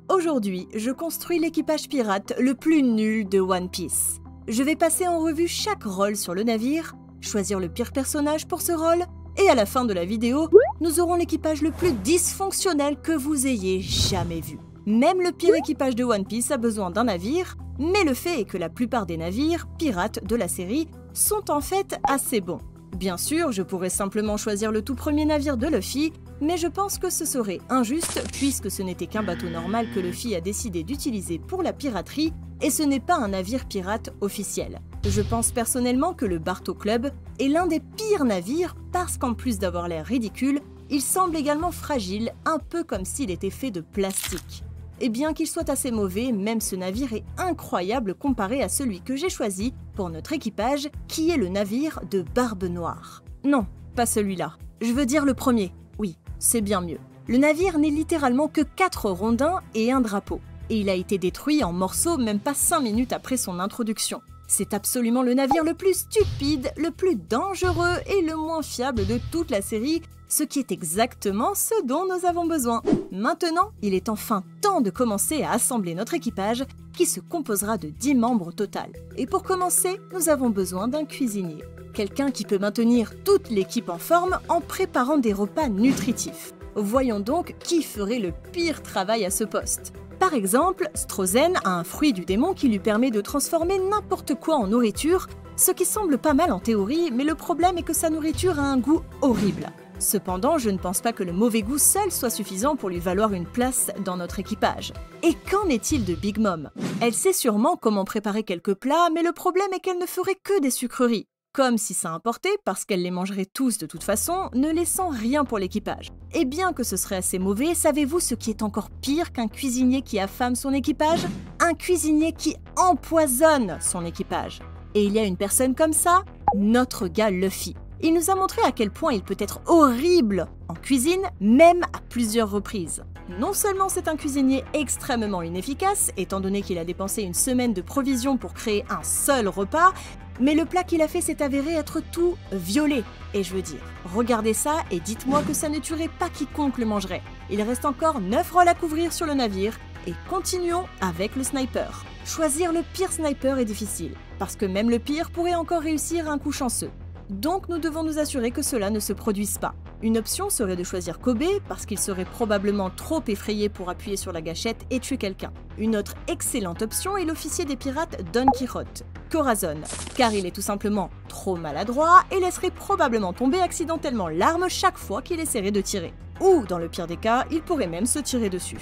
Aujourd'hui, je construis l'équipage pirate le plus nul de One Piece. Je vais passer en revue chaque rôle sur le navire, choisir le pire personnage pour ce rôle, et à la fin de la vidéo, nous aurons l'équipage le plus dysfonctionnel que vous ayez jamais vu. Même le pire équipage de One Piece a besoin d'un navire, mais le fait est que la plupart des navires pirates de la série sont en fait assez bons. Bien sûr, je pourrais simplement choisir le tout premier navire de Luffy, mais je pense que ce serait injuste puisque ce n'était qu'un bateau normal que Luffy a décidé d'utiliser pour la piraterie et ce n'est pas un navire pirate officiel. Je pense personnellement que le Barto Club est l'un des pires navires parce qu'en plus d'avoir l'air ridicule, il semble également fragile, un peu comme s'il était fait de plastique. Et bien qu'il soit assez mauvais, même ce navire est incroyable comparé à celui que j'ai choisi pour notre équipage, qui est le navire de Barbe Noire. Non, pas celui-là. Je veux dire le premier. Oui, c'est bien mieux. Le navire n'est littéralement que 4 rondins et un drapeau. Et il a été détruit en morceaux même pas 5 minutes après son introduction. C'est absolument le navire le plus stupide, le plus dangereux et le moins fiable de toute la série, ce qui est exactement ce dont nous avons besoin. Maintenant, il est enfin temps de commencer à assembler notre équipage qui se composera de 10 membres au total. Et pour commencer, nous avons besoin d'un cuisinier. Quelqu'un qui peut maintenir toute l'équipe en forme en préparant des repas nutritifs. Voyons donc qui ferait le pire travail à ce poste. Par exemple, Strozen a un fruit du démon qui lui permet de transformer n'importe quoi en nourriture, ce qui semble pas mal en théorie, mais le problème est que sa nourriture a un goût horrible. Cependant, je ne pense pas que le mauvais goût seul soit suffisant pour lui valoir une place dans notre équipage. Et qu'en est-il de Big Mom? Elle sait sûrement comment préparer quelques plats, mais le problème est qu'elle ne ferait que des sucreries. Comme si ça importait, parce qu'elle les mangerait tous de toute façon, ne laissant rien pour l'équipage. Et bien que ce serait assez mauvais, savez-vous ce qui est encore pire qu'un cuisinier qui affame son équipage? Un cuisinier qui empoisonne son équipage. Et il y a une personne comme ça, notre gars Luffy. Il nous a montré à quel point il peut être horrible en cuisine, même à plusieurs reprises. Non seulement c'est un cuisinier extrêmement inefficace, étant donné qu'il a dépensé une semaine de provisions pour créer un seul repas, mais le plat qu'il a fait s'est avéré être tout violet. Et je veux dire, regardez ça et dites-moi que ça ne tuerait pas quiconque le mangerait. Il reste encore 9 rôles à couvrir sur le navire, et continuons avec le sniper. Choisir le pire sniper est difficile, parce que même le pire pourrait encore réussir un coup chanceux. Donc nous devons nous assurer que cela ne se produise pas. Une option serait de choisir Kobe parce qu'il serait probablement trop effrayé pour appuyer sur la gâchette et tuer quelqu'un. Une autre excellente option est l'officier des pirates Don Quijote, Corazon, car il est tout simplement trop maladroit et laisserait probablement tomber accidentellement l'arme chaque fois qu'il essaierait de tirer. Ou, dans le pire des cas, il pourrait même se tirer dessus.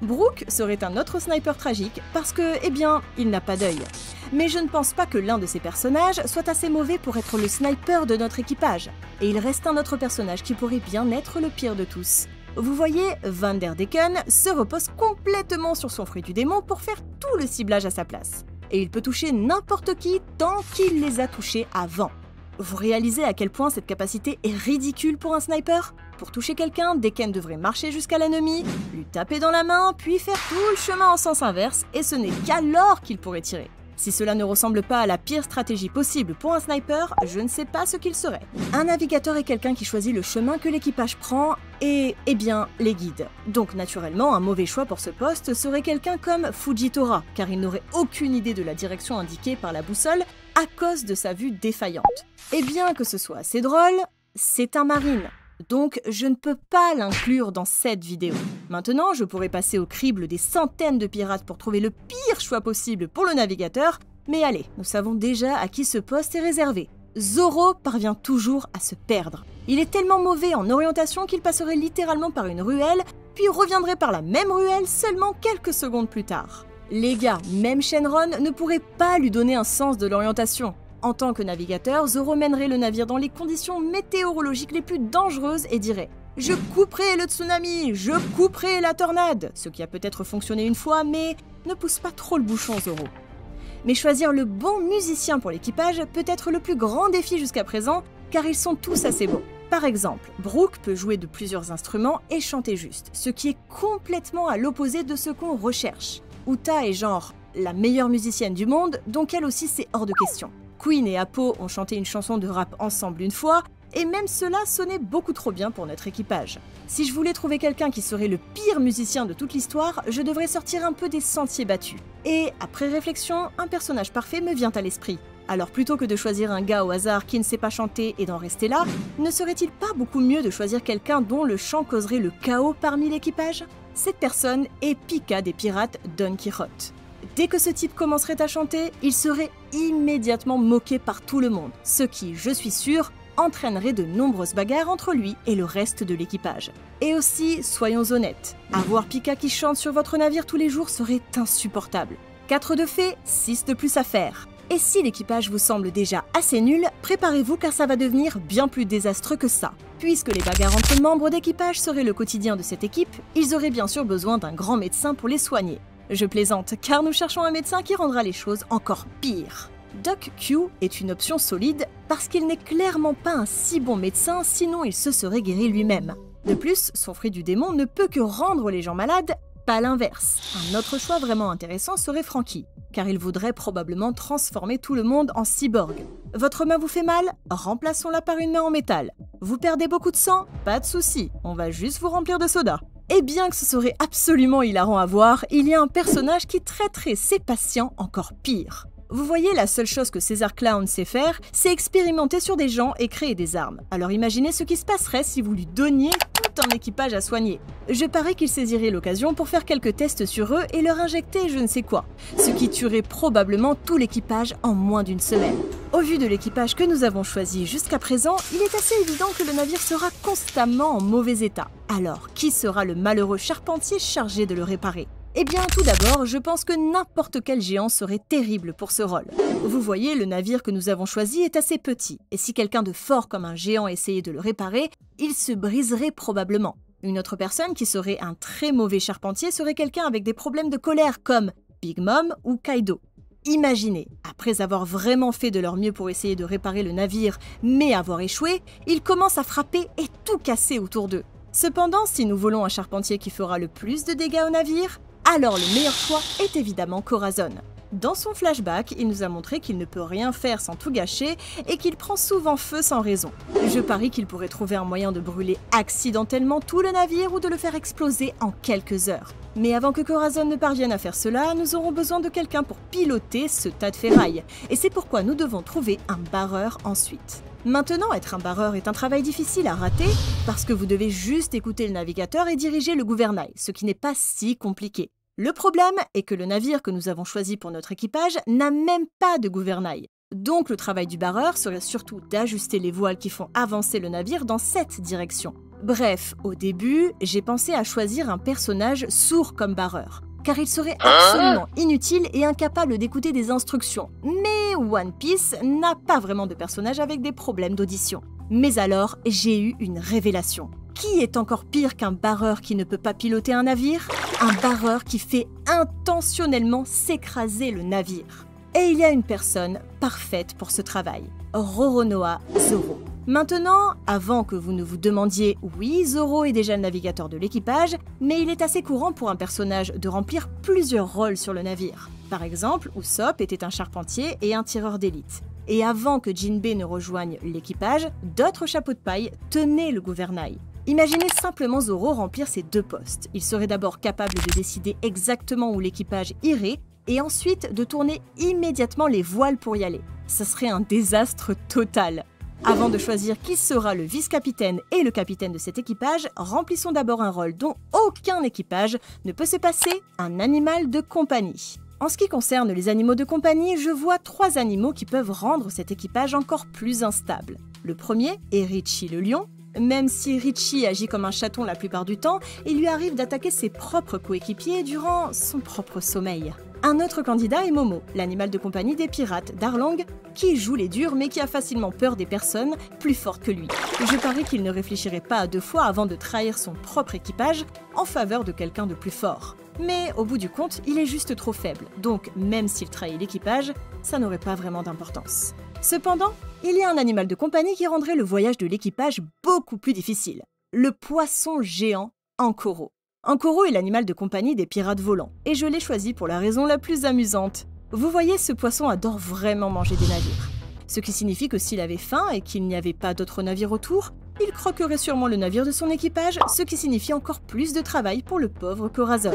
Brook serait un autre sniper tragique parce que, eh bien, il n'a pas d'œil. Mais je ne pense pas que l'un de ces personnages soit assez mauvais pour être le sniper de notre équipage. Et il reste un autre personnage qui pourrait bien être le pire de tous. Vous voyez, Vanderdecken se repose complètement sur son fruit du démon pour faire tout le ciblage à sa place. Et il peut toucher n'importe qui tant qu'il les a touchés avant. Vous réalisez à quel point cette capacité est ridicule pour un sniper? Pour toucher quelqu'un, Decken devrait marcher jusqu'à l'ennemi, lui taper dans la main, puis faire tout le chemin en sens inverse, et ce n'est qu'alors qu'il pourrait tirer. Si cela ne ressemble pas à la pire stratégie possible pour un sniper, je ne sais pas ce qu'il serait. Un navigateur est quelqu'un qui choisit le chemin que l'équipage prend et, eh bien, les guide. Donc naturellement, un mauvais choix pour ce poste serait quelqu'un comme Fujitora, car il n'aurait aucune idée de la direction indiquée par la boussole à cause de sa vue défaillante. Et bien que ce soit assez drôle, c'est un marine. Donc je ne peux pas l'inclure dans cette vidéo. Maintenant, je pourrais passer au crible des centaines de pirates pour trouver le pire choix possible pour le navigateur, mais allez, nous savons déjà à qui ce poste est réservé. Zoro parvient toujours à se perdre. Il est tellement mauvais en orientation qu'il passerait littéralement par une ruelle, puis reviendrait par la même ruelle seulement quelques secondes plus tard. Les gars, même Shenron ne pourrait pas lui donner un sens de l'orientation. En tant que navigateur, Zoro mènerait le navire dans les conditions météorologiques les plus dangereuses et dirait « Je couperai le tsunami, je couperai la tornade », ce qui a peut-être fonctionné une fois, mais ne pousse pas trop le bouchon, Zoro. Mais choisir le bon musicien pour l'équipage peut être le plus grand défi jusqu'à présent, car ils sont tous assez bons. Par exemple, Brook peut jouer de plusieurs instruments et chanter juste, ce qui est complètement à l'opposé de ce qu'on recherche. Uta est genre la meilleure musicienne du monde, donc elle aussi c'est hors de question. Queen et Apo ont chanté une chanson de rap ensemble une fois, et même cela sonnait beaucoup trop bien pour notre équipage. Si je voulais trouver quelqu'un qui serait le pire musicien de toute l'histoire, je devrais sortir un peu des sentiers battus. Et après réflexion, un personnage parfait me vient à l'esprit. Alors plutôt que de choisir un gars au hasard qui ne sait pas chanter et d'en rester là, ne serait-il pas beaucoup mieux de choisir quelqu'un dont le chant causerait le chaos parmi l'équipage? Cette personne est Pika des pirates Don Quichotte. Dès que ce type commencerait à chanter, il serait immédiatement moqué par tout le monde, ce qui, je suis sûre, entraînerait de nombreuses bagarres entre lui et le reste de l'équipage. Et aussi, soyons honnêtes, avoir Pika qui chante sur votre navire tous les jours serait insupportable. 4 de fait, 6 de plus à faire. Et si l'équipage vous semble déjà assez nul, préparez-vous car ça va devenir bien plus désastreux que ça. Puisque les bagarres entre membres d'équipage seraient le quotidien de cette équipe, ils auraient bien sûr besoin d'un grand médecin pour les soigner. Je plaisante, car nous cherchons un médecin qui rendra les choses encore pires. Doc Q est une option solide parce qu'il n'est clairement pas un si bon médecin, sinon il se serait guéri lui-même. De plus, son fruit du démon ne peut que rendre les gens malades, pas l'inverse. Un autre choix vraiment intéressant serait Franky, car il voudrait probablement transformer tout le monde en cyborg. Votre main vous fait mal? Remplaçons-la par une main en métal. Vous perdez beaucoup de sang? Pas de souci, on va juste vous remplir de soda. Et bien que ce serait absolument hilarant à voir, il y a un personnage qui traiterait ses patients encore pire. Vous voyez, la seule chose que César Clown sait faire, c'est expérimenter sur des gens et créer des armes. Alors imaginez ce qui se passerait si vous lui donniez tout un équipage à soigner. Je parie qu'il saisirait l'occasion pour faire quelques tests sur eux et leur injecter je ne sais quoi, ce qui tuerait probablement tout l'équipage en moins d'une semaine. Au vu de l'équipage que nous avons choisi jusqu'à présent, il est assez évident que le navire sera constamment en mauvais état. Alors, qui sera le malheureux charpentier chargé de le réparer? Eh bien, tout d'abord, je pense que n'importe quel géant serait terrible pour ce rôle. Vous voyez, le navire que nous avons choisi est assez petit, et si quelqu'un de fort comme un géant essayait de le réparer, il se briserait probablement. Une autre personne qui serait un très mauvais charpentier serait quelqu'un avec des problèmes de colère comme Big Mom ou Kaido. Imaginez, après avoir vraiment fait de leur mieux pour essayer de réparer le navire, mais avoir échoué, ils commencent à frapper et tout casser autour d'eux. Cependant, si nous voulons un charpentier qui fera le plus de dégâts au navire, alors le meilleur choix est évidemment Corazon. Dans son flashback, il nous a montré qu'il ne peut rien faire sans tout gâcher et qu'il prend souvent feu sans raison. Je parie qu'il pourrait trouver un moyen de brûler accidentellement tout le navire ou de le faire exploser en quelques heures. Mais avant que Corazon ne parvienne à faire cela, nous aurons besoin de quelqu'un pour piloter ce tas de ferraille. Et c'est pourquoi nous devons trouver un barreur ensuite. Maintenant, être un barreur est un travail difficile à rater parce que vous devez juste écouter le navigateur et diriger le gouvernail, ce qui n'est pas si compliqué. Le problème est que le navire que nous avons choisi pour notre équipage n'a même pas de gouvernail. Donc le travail du barreur serait surtout d'ajuster les voiles qui font avancer le navire dans cette direction. Bref, au début, j'ai pensé à choisir un personnage sourd comme barreur, car il serait absolument inutile et incapable d'écouter des instructions. Mais One Piece n'a pas vraiment de personnage avec des problèmes d'audition. Mais alors, j'ai eu une révélation. Qui est encore pire qu'un barreur qui ne peut pas piloter un navire? Un barreur qui fait intentionnellement s'écraser le navire. Et il y a une personne parfaite pour ce travail, Roronoa Zoro. Maintenant, avant que vous ne vous demandiez, oui, Zoro est déjà le navigateur de l'équipage, mais il est assez courant pour un personnage de remplir plusieurs rôles sur le navire. Par exemple, Usopp était un charpentier et un tireur d'élite. Et avant que Jinbei ne rejoigne l'équipage, d'autres chapeaux de paille tenaient le gouvernail. Imaginez simplement Zoro remplir ces deux postes. Il serait d'abord capable de décider exactement où l'équipage irait, et ensuite de tourner immédiatement les voiles pour y aller. Ce serait un désastre total. Avant de choisir qui sera le vice-capitaine et le capitaine de cet équipage, remplissons d'abord un rôle dont aucun équipage ne peut se passer, un animal de compagnie. En ce qui concerne les animaux de compagnie, je vois 3 animaux qui peuvent rendre cet équipage encore plus instable. Le premier est Richie le lion. Même si Richie agit comme un chaton la plupart du temps, il lui arrive d'attaquer ses propres coéquipiers durant son propre sommeil. Un autre candidat est Momo, l'animal de compagnie des pirates d'Arlong, qui joue les durs mais qui a facilement peur des personnes plus fortes que lui. Je parie qu'il ne réfléchirait pas à 2 fois avant de trahir son propre équipage en faveur de quelqu'un de plus fort. Mais au bout du compte, il est juste trop faible, donc même s'il trahit l'équipage, ça n'aurait pas vraiment d'importance. Cependant, il y a un animal de compagnie qui rendrait le voyage de l'équipage beaucoup plus difficile. Le poisson géant Ankoro. Ankoro est l'animal de compagnie des pirates volants, et je l'ai choisi pour la raison la plus amusante. Vous voyez, ce poisson adore vraiment manger des navires. ce qui signifie que s'il avait faim et qu'il n'y avait pas d'autres navires autour, il croquerait sûrement le navire de son équipage, ce qui signifie encore plus de travail pour le pauvre Corazon.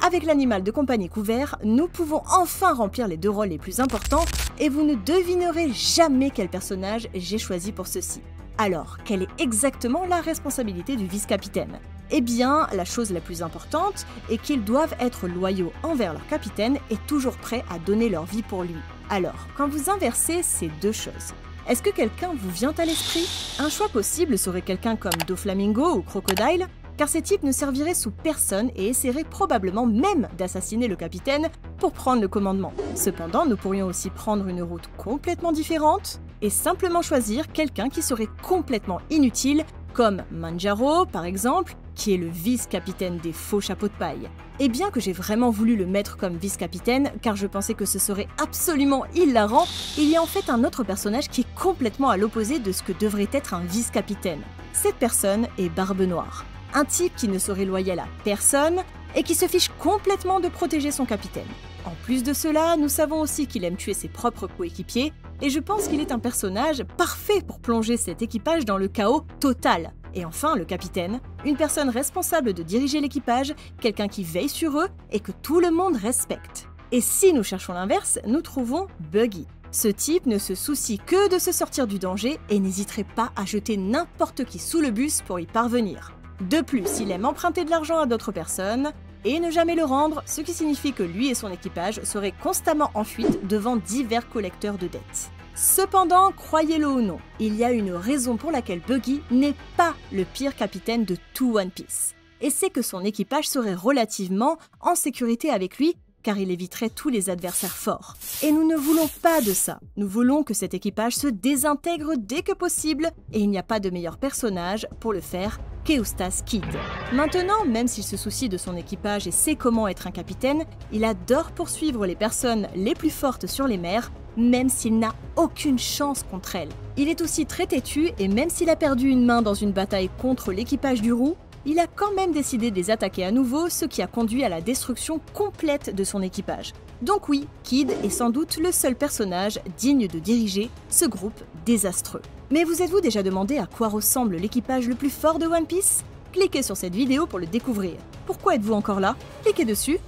Avec l'animal de compagnie couvert, nous pouvons enfin remplir les 2 rôles les plus importants et vous ne devinerez jamais quel personnage j'ai choisi pour ceci. Alors, quelle est exactement la responsabilité du vice-capitaine? Eh bien, la chose la plus importante est qu'ils doivent être loyaux envers leur capitaine et toujours prêts à donner leur vie pour lui. Alors, quand vous inversez ces 2 choses, est-ce que quelqu'un vous vient à l'esprit? Un choix possible serait quelqu'un comme Doflamingo ou Crocodile, car ces types ne serviraient sous personne et essaieraient probablement même d'assassiner le capitaine pour prendre le commandement. Cependant, nous pourrions aussi prendre une route complètement différente et simplement choisir quelqu'un qui serait complètement inutile, comme Manjaro par exemple, qui est le vice-capitaine des faux chapeaux de paille. Et bien que j'ai vraiment voulu le mettre comme vice-capitaine, car je pensais que ce serait absolument hilarant, il y a en fait un autre personnage qui est complètement à l'opposé de ce que devrait être un vice-capitaine. Cette personne est Barbe Noire, un type qui ne serait loyal à personne et qui se fiche complètement de protéger son capitaine. En plus de cela, nous savons aussi qu'il aime tuer ses propres coéquipiers, et je pense qu'il est un personnage parfait pour plonger cet équipage dans le chaos total. Et enfin, le capitaine, une personne responsable de diriger l'équipage, quelqu'un qui veille sur eux et que tout le monde respecte. Et si nous cherchons l'inverse, nous trouvons Buggy. Ce type ne se soucie que de se sortir du danger et n'hésiterait pas à jeter n'importe qui sous le bus pour y parvenir. De plus, il aime emprunter de l'argent à d'autres personnes et ne jamais le rendre, ce qui signifie que lui et son équipage seraient constamment en fuite devant divers collecteurs de dettes. Cependant, croyez-le ou non, il y a une raison pour laquelle Buggy n'est pas le pire capitaine de tout One Piece. Et c'est que son équipage serait relativement en sécurité avec lui, car il éviterait tous les adversaires forts. Et nous ne voulons pas de ça. Nous voulons que cet équipage se désintègre dès que possible, et il n'y a pas de meilleur personnage pour le faire qu'Eustas Kid. Maintenant, même s'il se soucie de son équipage et sait comment être un capitaine, il adore poursuivre les personnes les plus fortes sur les mers, même s'il n'a aucune chance contre elles. Il est aussi très têtu et même s'il a perdu une main dans une bataille contre l'équipage du Roux, il a quand même décidé de les attaquer à nouveau, ce qui a conduit à la destruction complète de son équipage. Donc oui, Kid est sans doute le seul personnage digne de diriger ce groupe désastreux. Mais vous êtes-vous déjà demandé à quoi ressemble l'équipage le plus fort de One Piece? Cliquez sur cette vidéo pour le découvrir. Pourquoi êtes-vous encore là? Cliquez dessus